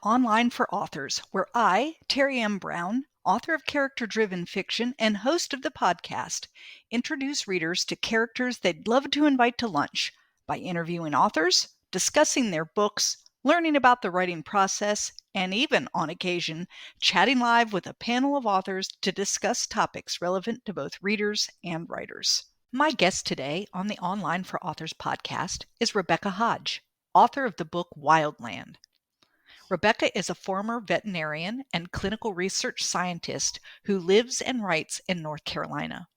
Online for Authors, where I, Terry M. Brown, author of character-driven fiction and host of the podcast, introduce readers to characters they'd love to invite to lunch by interviewing authors, discussing their books, learning about the writing process, and even, on occasion, chatting live with a panel of authors to discuss topics relevant to both readers and writers. My guest today on the Online for Authors podcast is Rebecca Hodge, author of the book Wildland. Rebecca is a former veterinarian and clinical research scientist who lives and writes in North Carolina.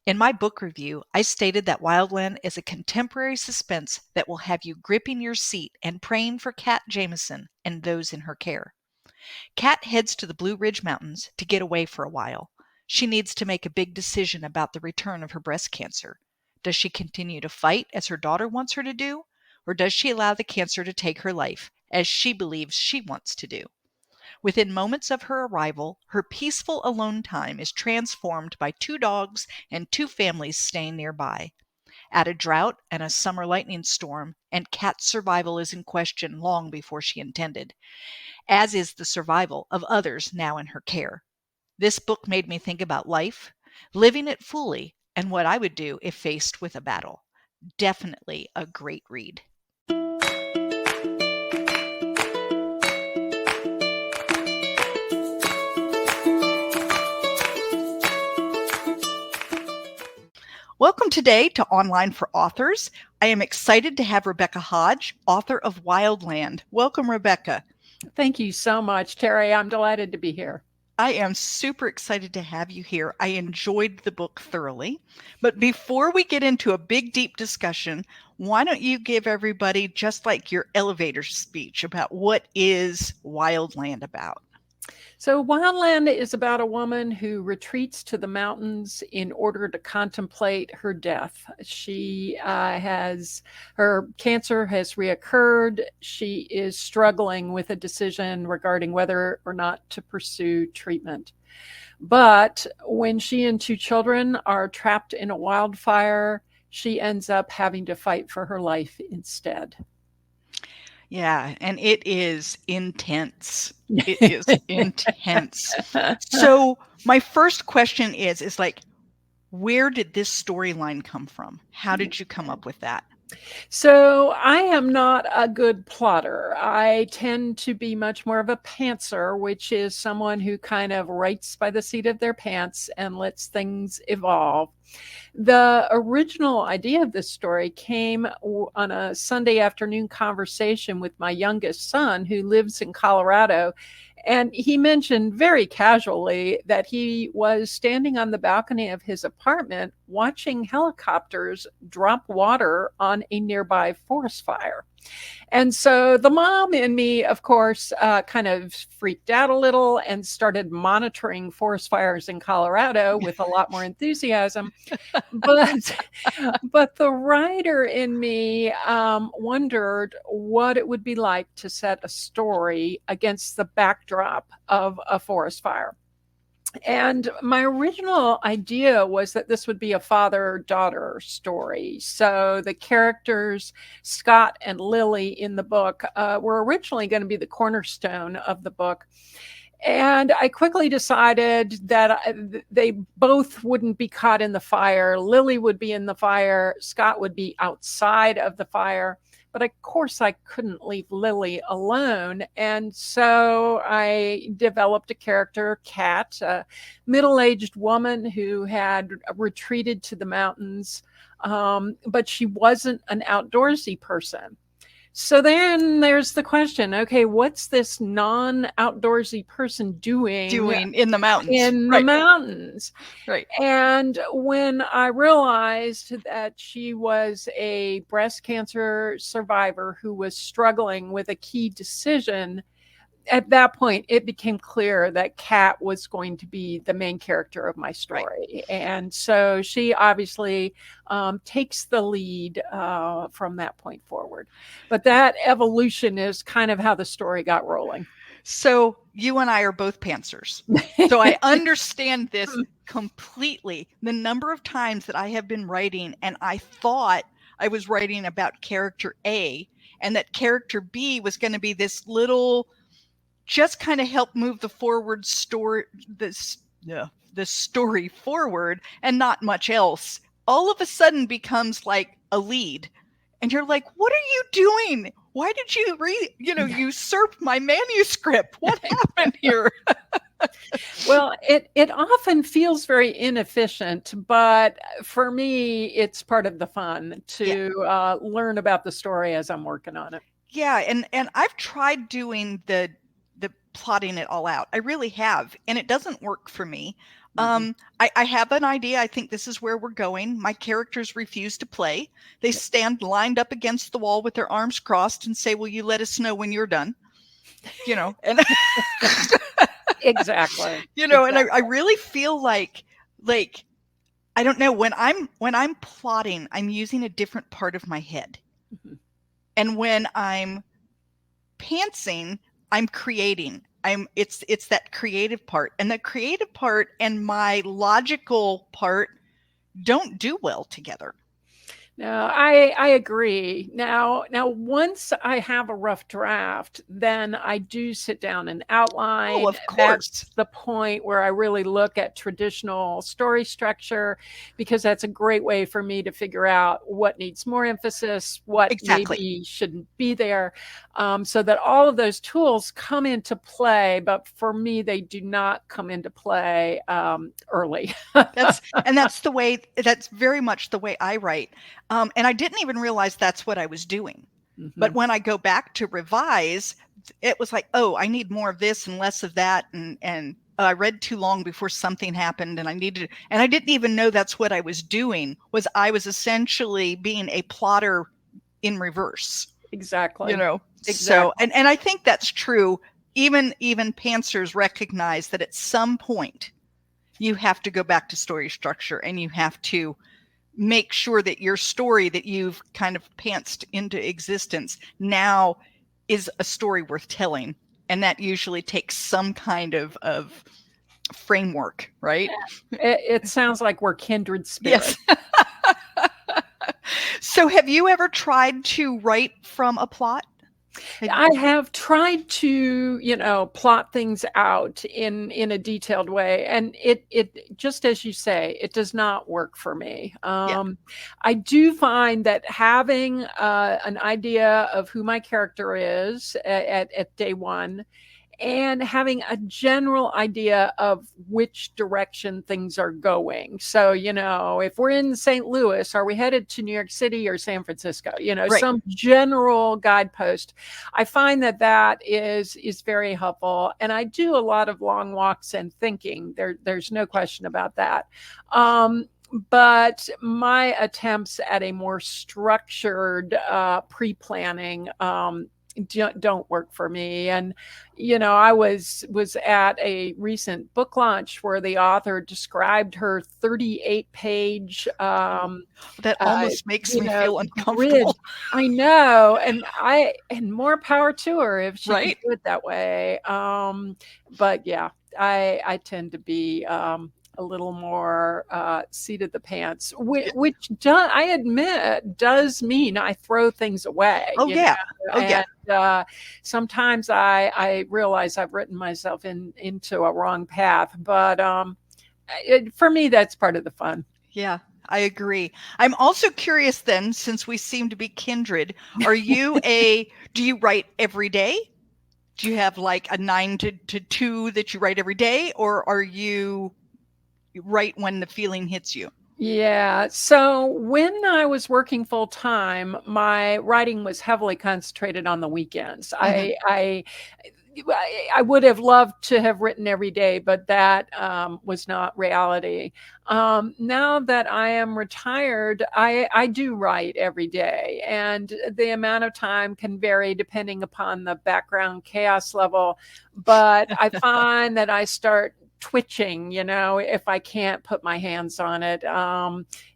In my book review, I stated that Wildland is a contemporary suspense that will have you gripping your seat and praying for Kat Jamison and those in her care. Kat heads to the Blue Ridge Mountains to get away for a while. She needs to make a big decision about the return of her breast cancer. Does she continue to fight as her daughter wants her to do, or does she allow the cancer to take her life, as she believes she wants to do? Within moments of her arrival, her peaceful alone time is transformed by 2 dogs and 2 families staying nearby. Add a drought and a summer lightning storm, and Kat's survival is in question long before she intended, as is the survival of others now in her care. This book made me think about life, living it fully, and what I would do if faced with a battle. Definitely a great read. Welcome today to Online for Authors. I am excited to have Rebecca Hodge, author of Wildland. Welcome, Rebecca. Thank you so much, Terry. I'm delighted to be here. I am super excited to have you here. I enjoyed the book thoroughly. But before we get into a big, deep discussion, why don't you give everybody just like your elevator speech about what is Wildland about? So Wildland is about a woman who retreats to the mountains in order to contemplate her death. She her cancer has reoccurred. She is struggling with a decision regarding whether or not to pursue treatment. But when she and 2 children are trapped in a wildfire, she ends up having to fight for her life instead. Yeah, and it is intense. It is intense. So my first question is like, where did this storyline come from? How did you come up with that? So I am not a good plotter. I tend to be much more of a pantser, which is someone who kind of writes by the seat of their pants and lets things evolve. The original idea of this story came on a Sunday afternoon conversation with my youngest son, who lives in Colorado. And he mentioned very casually that he was standing on the balcony of his apartment watching helicopters drop water on a nearby forest fire. And so the mom in me, of course, kind of freaked out a little and started monitoring forest fires in Colorado with a lot more enthusiasm. But the writer in me wondered what it would be like to set a story against the backdrop of a forest fire. And my original idea was that this would be a father-daughter story. So the characters, Scott and Lily in the book, were originally going to be the cornerstone of the book. And I quickly decided that they both wouldn't be caught in the fire. Lily would be in the fire. Scott would be outside of the fire. But of course, I couldn't leave Lily alone. And so I developed a character, Kat, a middle-aged woman who had retreated to the mountains, but she wasn't an outdoorsy person. So then there's the question, okay, what's this non-outdoorsy person doing in the mountains? The mountains. Right. And when I realized that she was a breast cancer survivor who was struggling with a key decision, at that point, it became clear that Kat was going to be the main character of my story. Right. And so she obviously takes the lead from that point forward. But that evolution is kind of how the story got rolling. So you and I are both pantsers. So I understand this completely. The number of times that I have been writing and I thought I was writing about character A and that character B was going to be this little just kind of help move the story forward and not much else, all of a sudden becomes like a lead. And you're like, what are you doing? Why did you usurp my manuscript? What happened here? Well, it often feels very inefficient, but for me, it's part of the fun to learn about the story as I'm working on it. Yeah, and I've tried doing the plotting it all out. I really have, and it doesn't work for me. I have an idea. I think this is where we're going. My characters refuse to play. They stand lined up against the wall with their arms crossed and say, "Will you let us know when you're done?" And exactly. And I really feel like I don't know, when I'm plotting, I'm using a different part of my head. Mm-hmm. And when I'm pantsing, I'm creating. It's that creative part. And the creative part and my logical part don't do well together. No, I agree. Now, once I have a rough draft, then I do sit down and outline. Oh, of course. That's the point where I really look at traditional story structure, because that's a great way for me to figure out what needs more emphasis, what maybe shouldn't be there, so that all of those tools come into play. But for me, they do not come into play early. That's very much the way I write. And I didn't even realize that's what I was doing. Mm-hmm. But when I go back to revise, it was like, oh, I need more of this and less of that. And I read too long before something happened, and I didn't even know that's what I was doing. I was essentially being a plotter in reverse. Exactly. Exactly. So, and I think that's true. Even pantsers recognize that at some point you have to go back to story structure, and you have to make sure that your story that you've kind of pantsed into existence now is a story worth telling. And that usually takes some kind of framework, right? It sounds like we're kindred spirits. Yes. So have you ever tried to write from a plot? I have tried to, plot things out in a detailed way. And it just as you say, it does not work for me. I do find that having an idea of who my character is at day one, and having a general idea of which direction things are going. So, if we're in St. Louis, are we headed to New York City or San Francisco? Right. Some general guidepost. I find that is very helpful. And I do a lot of long walks and thinking. There's no question about that. But my attempts at a more structured pre-planning don't work for me. And I was at a recent book launch where the author described her 38-page that almost makes me feel uncomfortable. Grid. I know, and more power to her if she can do it that way. But yeah, I tend to be a little more seat of the pants, which I admit does mean I throw things away. And sometimes I realize I've written myself into a wrong path, but for me, that's part of the fun. Yeah, I agree. I'm also curious then, since we seem to be kindred, do you write every day? Do you have like a 9 to 2 that you write every day, or are you write when the feeling hits you? Yeah. So when I was working full time, my writing was heavily concentrated on the weekends. Mm-hmm. I would have loved to have written every day, but that was not reality. Now that I am retired, I do write every day, and the amount of time can vary depending upon the background chaos level. But I find that I start twitching, if I can't put my hands on it.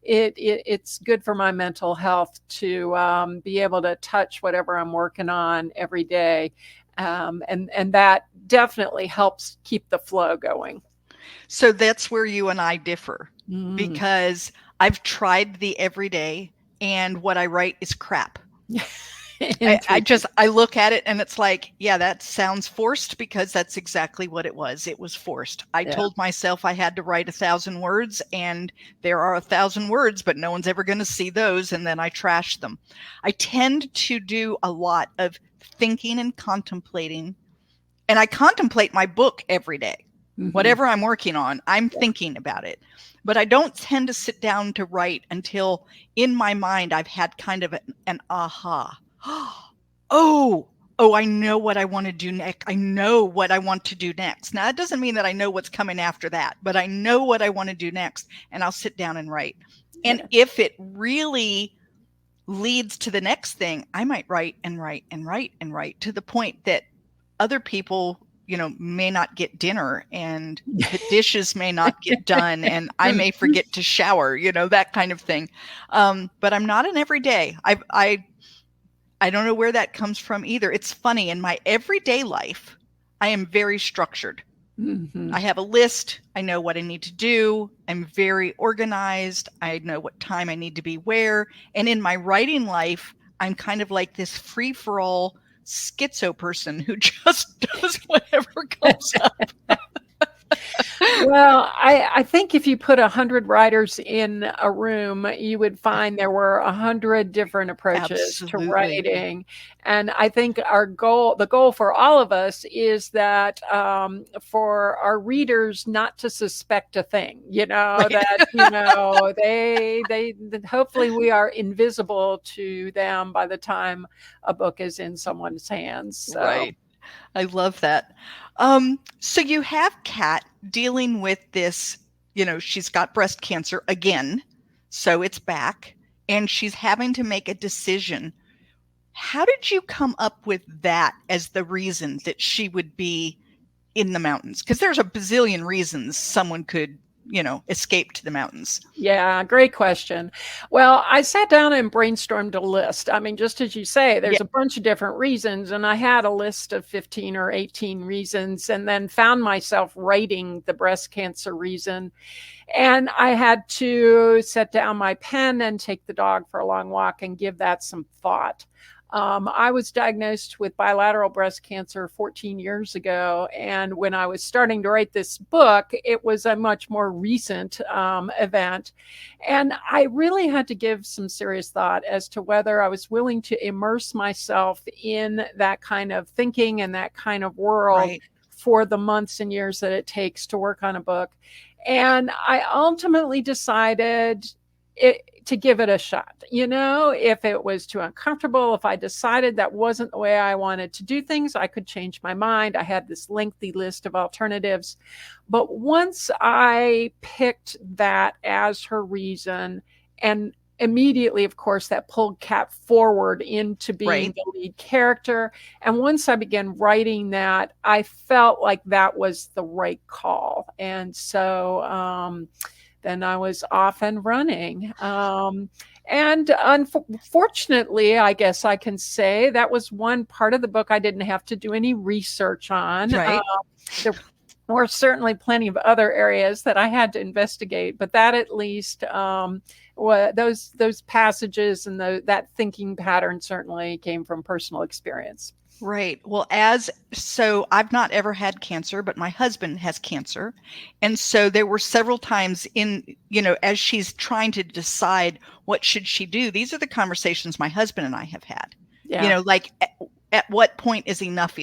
It's good for my mental health to be able to touch whatever I'm working on every day. And that definitely helps keep the flow going. So that's where you and I differ, because I've tried the everyday, and what I write is crap. I look at it and it's like, yeah, that sounds forced because that's exactly what it was. It was forced. I told myself I had to write 1,000 words, and there are 1,000 words, but no one's ever going to see those. And then I trash them. I tend to do a lot of thinking and contemplating, and I contemplate my book every day. Whatever I'm working on, I'm thinking about it. But I don't tend to sit down to write until in my mind I've had kind of an aha. Oh, I know what I want to do next. I know what I want to do next. Now, that doesn't mean that I know what's coming after that, but I know what I want to do next, and I'll sit down and write. And if it really leads to the next thing, I might write and write and write and write to the point that other people, may not get dinner, and the dishes may not get done, and I may forget to shower, that kind of thing. But I'm not an everyday. I don't know where that comes from either. It's funny. In my everyday life, I am very structured. I have a list. I know what I need to do. I'm very organized. I know what time I need to be where. And in my writing life, I'm kind of like this free-for-all schizo person who just does whatever comes up. Well, I think if you put 100 writers in a room, you would find there were 100 different approaches to writing. And I think the goal for all of us is that for our readers not to suspect a thing, that, they hopefully we are invisible to them by the time a book is in someone's hands. So. Right. I love that. So you have Kat dealing with this, she's got breast cancer again, so it's back, and she's having to make a decision. How did you come up with that as the reason that she would be in the mountains? Because there's a bazillion reasons someone could, escape to the mountains. Yeah, great question. Well, I sat down and brainstormed a list. I mean, just as you say, there's a bunch of different reasons, and I had a list of 15 or 18 reasons, and then found myself writing the breast cancer reason. And I had to set down my pen and take the dog for a long walk and give that some thought. I was diagnosed with bilateral breast cancer 14 years ago. And when I was starting to write this book, it was a much more recent event. And I really had to give some serious thought as to whether I was willing to immerse myself in that kind of thinking and that kind of world for the months and years that it takes to work on a book. And I ultimately decided to give it a shot. If it was too uncomfortable, if I decided that wasn't the way I wanted to do things, I could change my mind. I had this lengthy list of alternatives. But once I picked that as her reason, and immediately, of course, that pulled Kat forward into being the lead character. And once I began writing that, I felt like that was the right call. And so, then I was off and running. And unfortunately, I guess I can say that was one part of the book I didn't have to do any research on. There were certainly plenty of other areas that I had to investigate, but that at least, those passages and that thinking pattern certainly came from personal experience. Right. Well, so I've not ever had cancer, but my husband has cancer. And so there were several times as she's trying to decide what should she do, these are the conversations my husband and I have had. Like at what point is enough?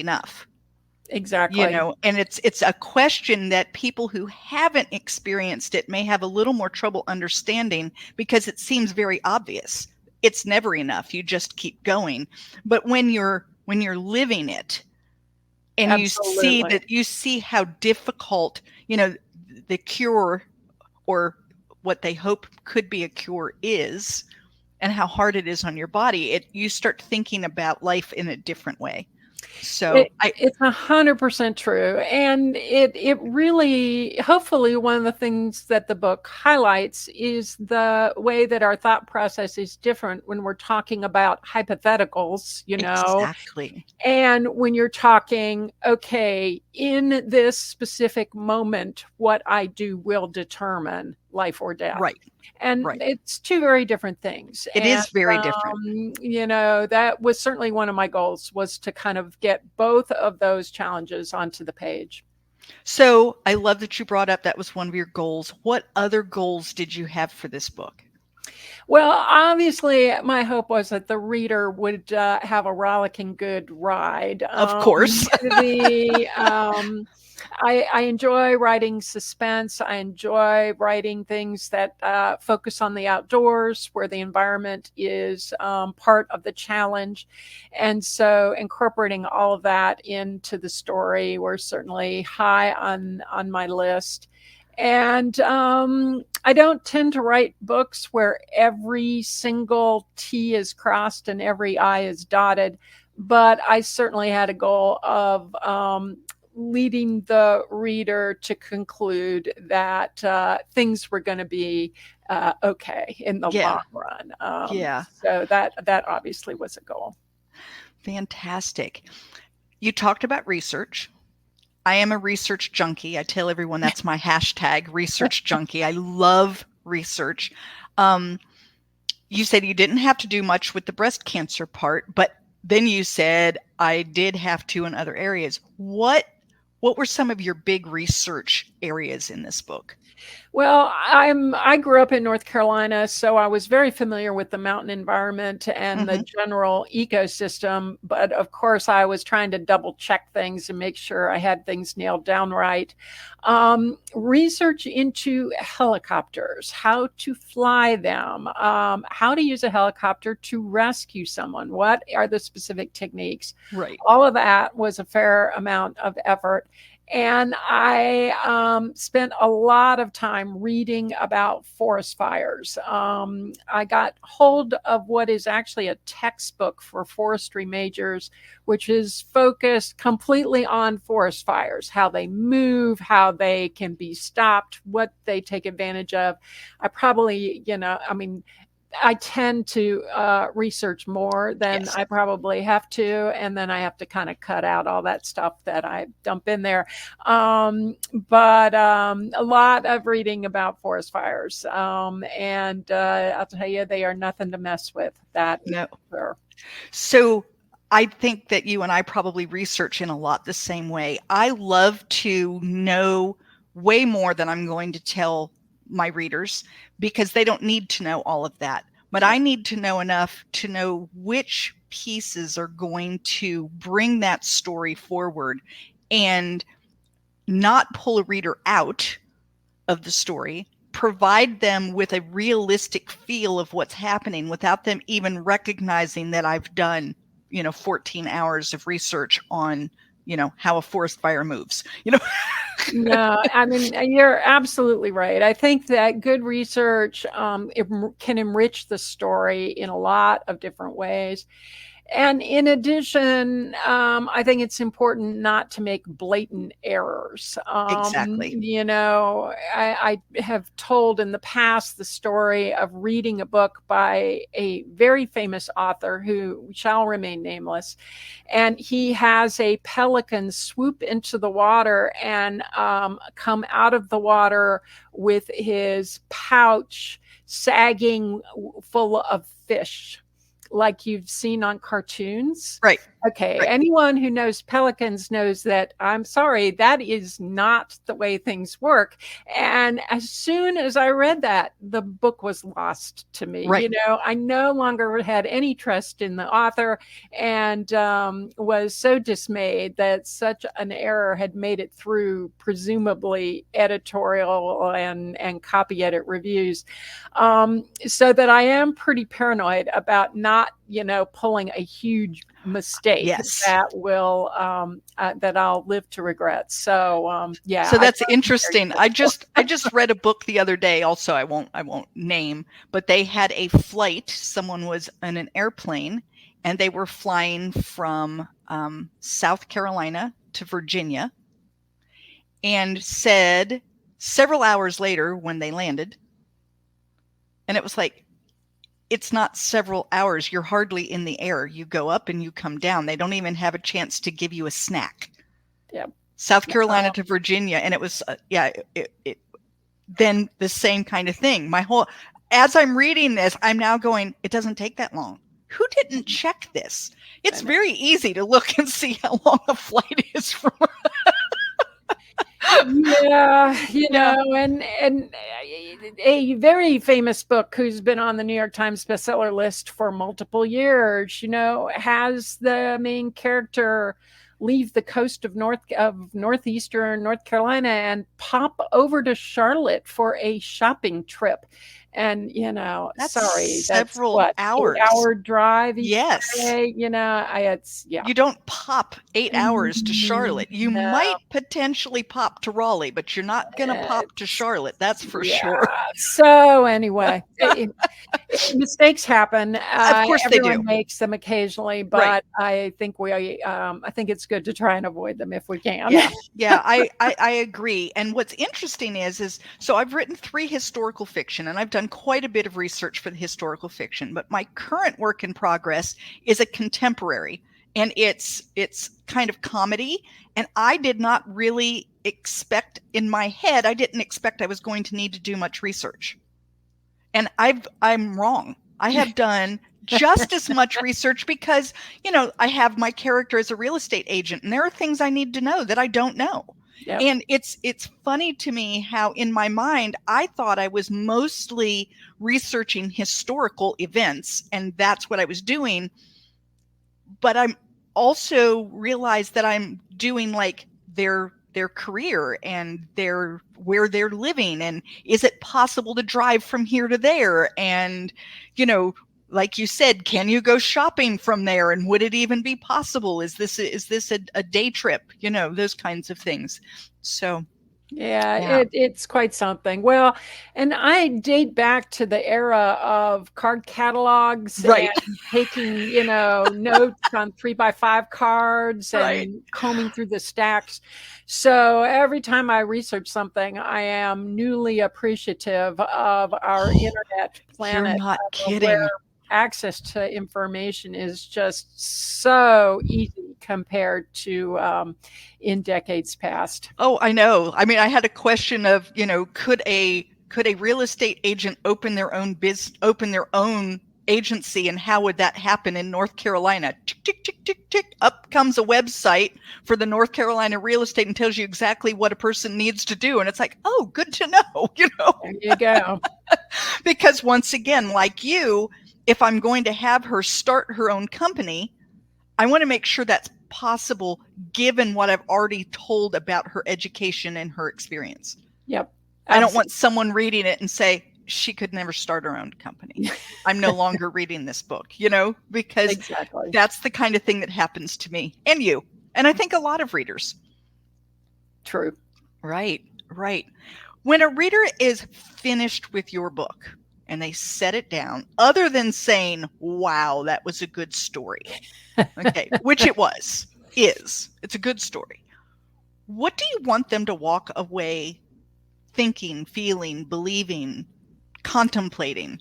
Exactly. And it's a question that people who haven't experienced it may have a little more trouble understanding, because it seems very obvious. It's never enough. You just keep going. But when you're living it, and Absolutely. you see how difficult, the cure, or what they hope could be a cure, is, and how hard it is on your body, you start thinking about life in a different way. So it's 100% true. And it really, hopefully, one of the things that the book highlights is the way that our thought process is different when we're talking about hypotheticals, Exactly. And when you're talking, okay, in this specific moment, what I do will determine life or death. Right. And Right. it's two very different things. It And, is very different. that was certainly one of my goals, was to kind of get both of those challenges onto the page. So I love that you brought up that was one of your goals. What other goals did you have for this book? Well, obviously, my hope was that the reader would have a rollicking good ride. Of course. I enjoy writing suspense. I enjoy writing things that focus on the outdoors, where the environment is part of the challenge. And so incorporating all of that into the story were certainly high on my list. And I don't tend to write books where every single T is crossed and every I is dotted, but I certainly had a goal of leading the reader to conclude that things were going to be okay in the long run. So that obviously was a goal. Fantastic. You talked about research. I am a research junkie. I tell everyone that's my hashtag, research junkie. I love research. You said you didn't have to do much with the breast cancer part, but then you said I did have to in other areas. What were some of your big research areas in this book? Well, I grew up in North Carolina, so I was very familiar with the mountain environment and the general ecosystem. But of course, I was trying to double check things and make sure I had things nailed down right. Research into helicopters, how to fly them, how to use a helicopter to rescue someone. What are the specific techniques? Right. All of that was a fair amount of effort. And I spent a lot of time reading about forest fires. I got hold of what is actually a textbook for forestry majors, which is focused completely on forest fires, how they move, how they can be stopped, what they take advantage of. I probably, I tend to research more than I probably have to, and then I have to kind of cut out all that stuff that I dump in there. But a lot of reading about forest fires, and I'll tell you, they are nothing to mess with. That no. Sure. So I think that you and I probably research in a lot the same way. I love to know way more than I'm going to tell my readers, because they don't need to know all of that. But I need to know enough to know which pieces are going to bring that story forward and not pull a reader out of the story, provide them with a realistic feel of what's happening without them even recognizing that I've done, 14 hours of research on, how a forest fire moves, No, I mean, you're absolutely right. I think that good research can enrich the story in a lot of different ways. And in addition, I think it's important not to make blatant errors. Exactly. I have told in the past the story of reading a book by a very famous author who shall remain nameless. And he has a pelican swoop into the water and come out of the water with his pouch sagging full of fish, like you've seen on cartoons. Right. Okay. Right. Anyone who knows pelicans knows that, I'm sorry, that is not the way things work. And as soon as I read that, the book was lost to me. Right. I no longer had any trust in the author, and was so dismayed that such an error had made it through, presumably, editorial and copy edit reviews. So that I am pretty paranoid about not, pulling a huge mistake that will that I'll live to regret. So So that's interesting. I just read a book the other day. Also, I won't name, but they had a flight. Someone was in an airplane, and they were flying from South Carolina to Virginia, and said several hours later when they landed, and it was like, it's not several hours. You're hardly in the air. You go up and you come down. They don't even have a chance to give you a snack. Yeah. South Carolina to Virginia. And it was, then the same kind of thing. As I'm reading this, I'm now going, it doesn't take that long. Who didn't check this? It's very easy to look and see how long a flight is from. Yeah, and a very famous book who's been on the New York Times bestseller list for multiple years, has the main character leave the coast of northeastern North Carolina and pop over to Charlotte for a shopping trip. And That's sorry, several that's what, hours. 8-hour drive each Yes. day. You don't pop 8 hours to Charlotte. You No. might potentially pop to Raleigh, but you're not going to pop to Charlotte. That's for sure. So anyway, mistakes happen. Of course they do. Everyone makes them occasionally, but Right. I think I think it's good to try and avoid them if we can. Yeah, I agree. And what's interesting is so I've written 3 historical fiction, and I've done quite a bit of research for the historical fiction, but my current work in progress is a contemporary, and it's kind of comedy. And I did not really expect, in my head, I didn't expect I was going to need to do much research. And I'm wrong. I have done just as much research because, I have my character as a real estate agent, and there are things I need to know that I don't know. Yep. And it's funny to me how in my mind, I thought I was mostly researching historical events, and that's what I was doing. But I'm also realized that I'm doing like their career and where they're living, and is it possible to drive from here to there, and like you said, can you go shopping from there, and would it even be possible? Is this a day trip? Those kinds of things. So yeah. It's quite something. Well, and I date back to the era of card catalogs, right, and taking notes on 3x5 cards and right. combing through the stacks. So every time I research something, I am newly appreciative of our internet planet. You're not kidding. Where access to information is just so easy compared to in decades past. Oh, I know. I mean, I had a question of, could a real estate agent open their own agency, and how would that happen in North Carolina? Tick, tick, tick, tick, tick. Up comes a website for the North Carolina real estate and tells you exactly what a person needs to do. And it's like, oh, good to know, There you go. Because once again, like you, if I'm going to have her start her own company, I want to make sure that's possible given what I've already told about her education and her experience. Yep. I don't want someone reading it and say, she could never start her own company. I'm no longer reading this book, because exactly. That's the kind of thing that happens to me and you. And I think a lot of readers. True. Right. When a reader is finished with your book and they set it down, other than saying, wow, that was a good story. Okay, which it's a good story. What do you want them to walk away thinking, feeling, believing, contemplating?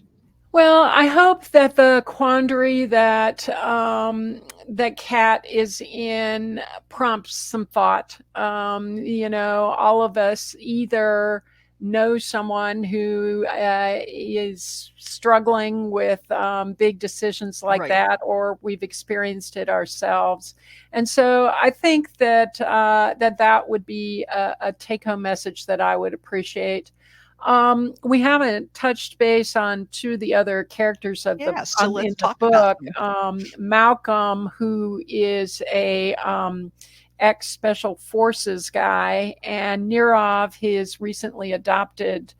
Well, I hope that the quandary that that Kat is in prompts some thought. All of us either know someone who is struggling with big decisions like right. that, or we've experienced it ourselves. And so I think that that would be a take-home message that I would appreciate. We haven't touched base on 2 of the other characters of in the book. Malcolm, who is a ex-special forces guy, and Nirov, his recently adopted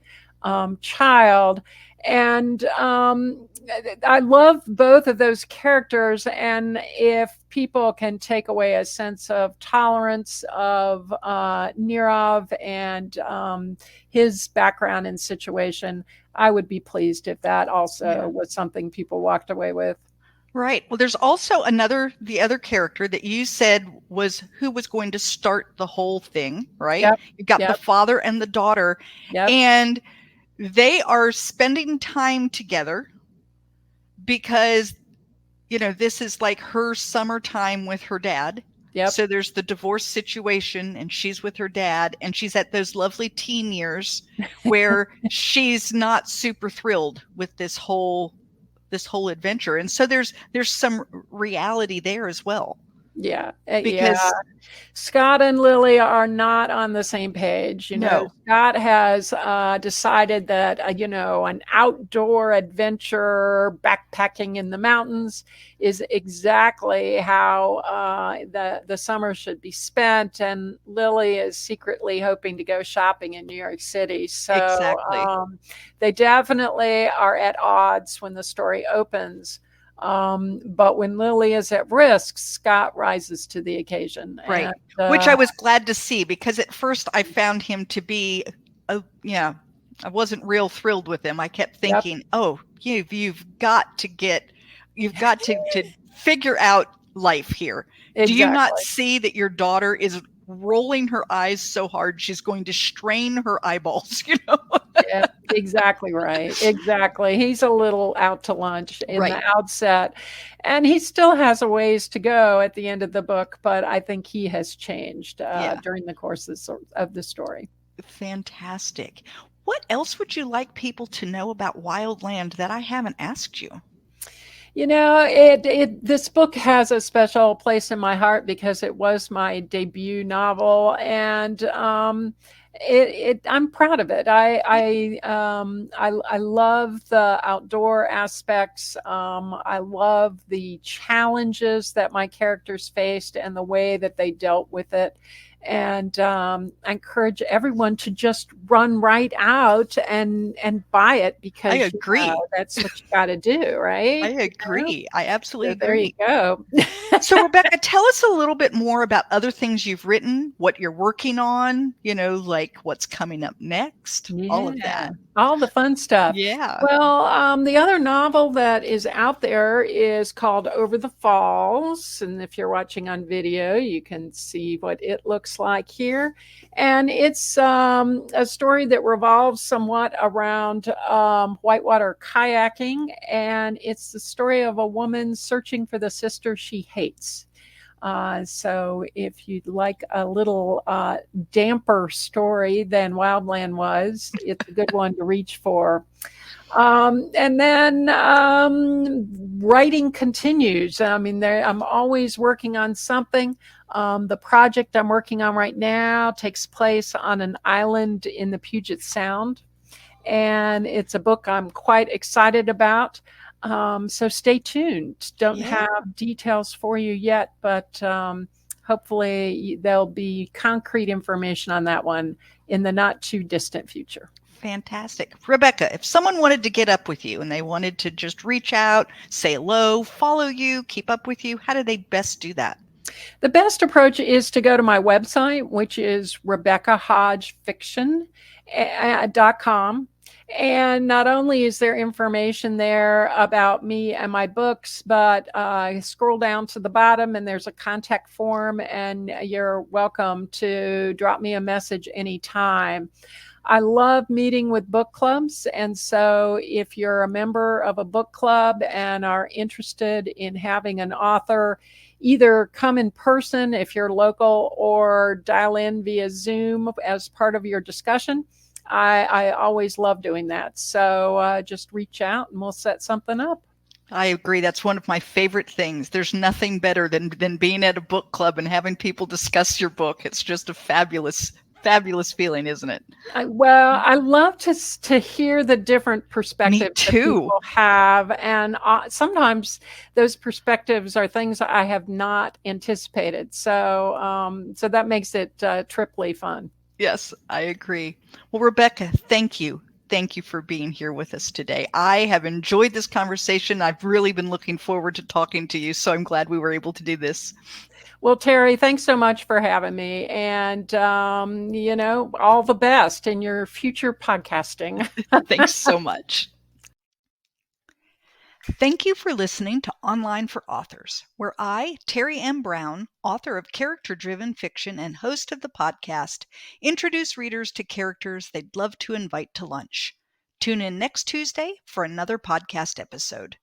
child. And I love both of those characters. And if people can take away a sense of tolerance of Nirov and his background and situation, I would be pleased if that also was something people walked away with. Right. Well, there's also the other character that you said was who was going to start the whole thing, right? Yep. You've got the father and the daughter, and they are spending time together because, this is like her summertime with her dad. Yep. So there's the divorce situation, and she's with her dad, and she's at those lovely teen years where she's not super thrilled with this whole adventure. And so there's some reality there as well. Yeah. Because Scott and Lily are not on the same page. No. Scott has decided that, an outdoor adventure, backpacking in the mountains is exactly how the summer should be spent. And Lily is secretly hoping to go shopping in New York City. So Exactly. They definitely are at odds when the story opens. But when Lily is at risk, Scott rises to the occasion. Right. And, which I was glad to see, because at first I found him to be, I wasn't real thrilled with him. I kept thinking, oh, you've got to figure out life here. Exactly. Do you not see that your daughter is rolling her eyes so hard she's going to strain her eyeballs? Yeah, exactly right. Exactly. He's a little out to lunch in the outset, and he still has a ways to go at the end of the book, but I think he has changed during the course of the story. Fantastic. What else would you like people to know about Wildland that I haven't asked you? This book has a special place in my heart because it was my debut novel, and I'm proud of it. I love the outdoor aspects. I love the challenges that my characters faced and the way that they dealt with it. And I encourage everyone to just run right out and buy it, because I agree. That's what you got to do, right? I agree. I absolutely agree. There you go. So Rebecca, tell us a little bit more about other things you've written, what you're working on, like what's coming up next, all of that. All the fun stuff. Yeah. Well, the other novel that is out there is called Over the Falls. And if you're watching on video, you can see what it looks like here. And it's a story that revolves somewhat around whitewater kayaking. And it's the story of a woman searching for the sister she hates. So if you'd like a little damper story than Wildland was, it's a good one to reach for. And then writing continues. I mean, I'm always working on something. The project I'm working on right now takes place on an island in the Puget Sound, and it's a book I'm quite excited about. So stay tuned. Don't have details for you yet, but hopefully there'll be concrete information on that one in the not too distant future. Fantastic. Rebecca, if someone wanted to get up with you and they wanted to just reach out, say hello, follow you, keep up with you, how do they best do that? The best approach is to go to my website, which is RebeccaHodgeFiction.com. And not only is there information there about me and my books, but scroll down to the bottom and there's a contact form, and you're welcome to drop me a message anytime. I love meeting with book clubs. And so if you're a member of a book club and are interested in having an author either come in person if you're local, or dial in via Zoom as part of your discussion, I always love doing that. So just reach out and we'll set something up. I agree. That's one of my favorite things. There's nothing better than being at a book club and having people discuss your book. It's just a fabulous feeling, isn't it? I love to hear the different perspectives that people have. And sometimes those perspectives are things I have not anticipated. So that makes it triply fun. Yes, I agree. Well, Rebecca, thank you. Thank you for being here with us today. I have enjoyed this conversation. I've really been looking forward to talking to you, so I'm glad we were able to do this. Well, Terry, thanks so much for having me. And, all the best in your future podcasting. Thanks so much. Thank you for listening to Online for Authors, where I, Terry M. Brown, author of character-driven fiction and host of the podcast, introduce readers to characters they'd love to invite to lunch. Tune in next Tuesday for another podcast episode.